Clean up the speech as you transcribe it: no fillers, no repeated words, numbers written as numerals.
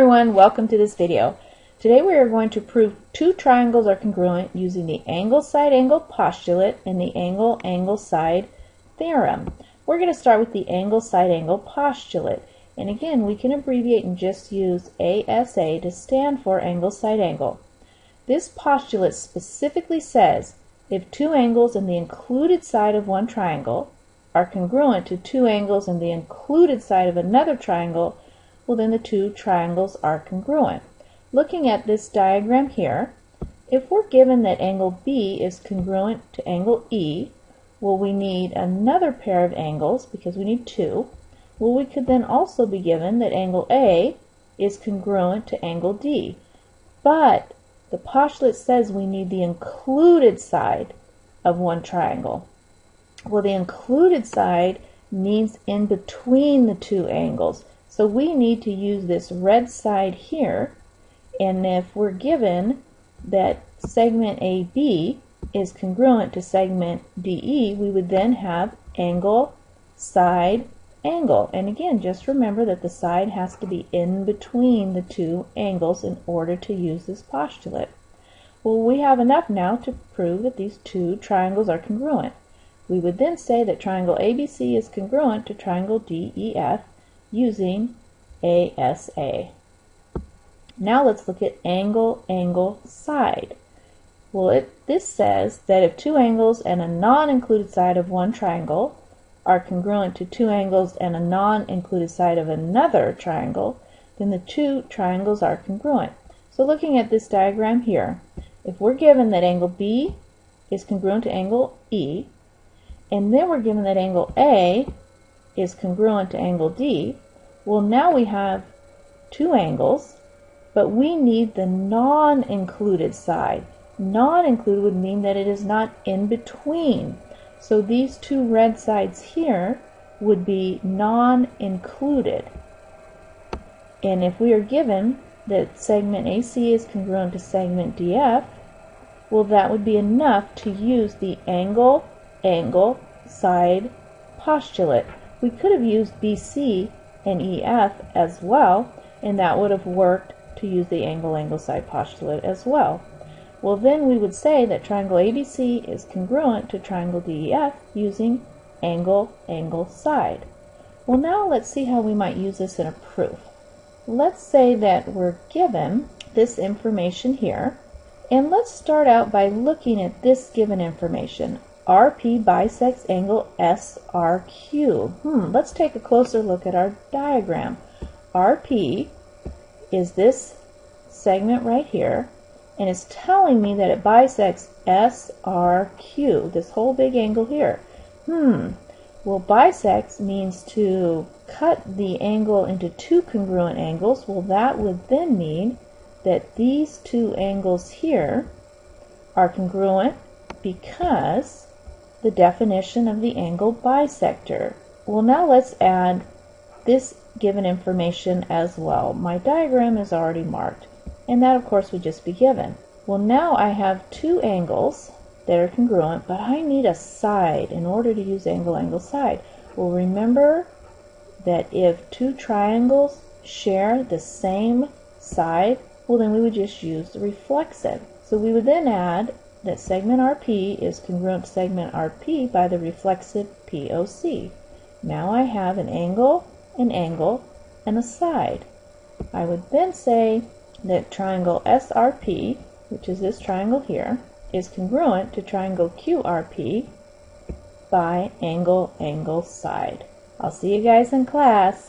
everyone, welcome to this video. Today we are going to prove two triangles are congruent using the angle-side-angle postulate and the angle-angle-side theorem. We're going to start with the angle-side-angle postulate. And again, we can abbreviate and just use ASA to stand for angle-side-angle. This postulate specifically says if two angles in the included side of one triangle are congruent to two angles in the included side of another triangle, well then the two triangles are congruent. Looking at this diagram here, if we're given that angle B is congruent to angle E, well we need another pair of angles because we need two. Well, we could then also be given that angle A is congruent to angle D. But the postulate says we need the included side of one triangle. Well, the included side means in between the two angles. So we need to use this red side here, and if we're given that segment AB is congruent to segment DE, we would then have angle, side, angle. And again, just remember that the side has to be in between the two angles in order to use this postulate. Well, we have enough now to prove that these two triangles are congruent. We would then say that triangle ABC is congruent to triangle DEF using ASA. Now let's look at angle, angle, side. Well, this says that if two angles and a non-included side of one triangle are congruent to two angles and a non-included side of another triangle, then the two triangles are congruent. So looking at this diagram here, if we're given that angle B is congruent to angle E, and then we're given that angle A is congruent to angle D, well now we have two angles, but we need the non-included side. Non-included would mean that it is not in between. So these two red sides here would be non-included. And if we are given that segment AC is congruent to segment DF, well that would be enough to use the angle, angle, side postulate. We could have used BC and EF as well, and that would have worked to use the angle, angle, side postulate as well. Well, then we would say that triangle ABC is congruent to triangle DEF using angle, angle, side. Well, now let's see how we might use this in a proof. Let's say that we're given this information here, and let's start out by looking at this given information. RP bisects angle SRQ. Let's take a closer look at our diagram. RP is this segment right here, and it's telling me that it bisects SRQ, this whole big angle here. Well, bisects means to cut the angle into two congruent angles. Well, that would then mean that these two angles here are congruent because the definition of the angle bisector. Well, now let's add this given information as well. My diagram is already marked, and that of course would just be given. Well, now I have two angles that are congruent, but I need a side in order to use angle, angle, side. Well, remember that if two triangles share the same side, well then we would just use the reflexive. So we would then add that segment RP is congruent to segment RP by the reflexive POC. Now I have an angle, and a side. I would then say that triangle SRP, which is this triangle here, is congruent to triangle QRP by angle, angle, side. I'll see you guys in class.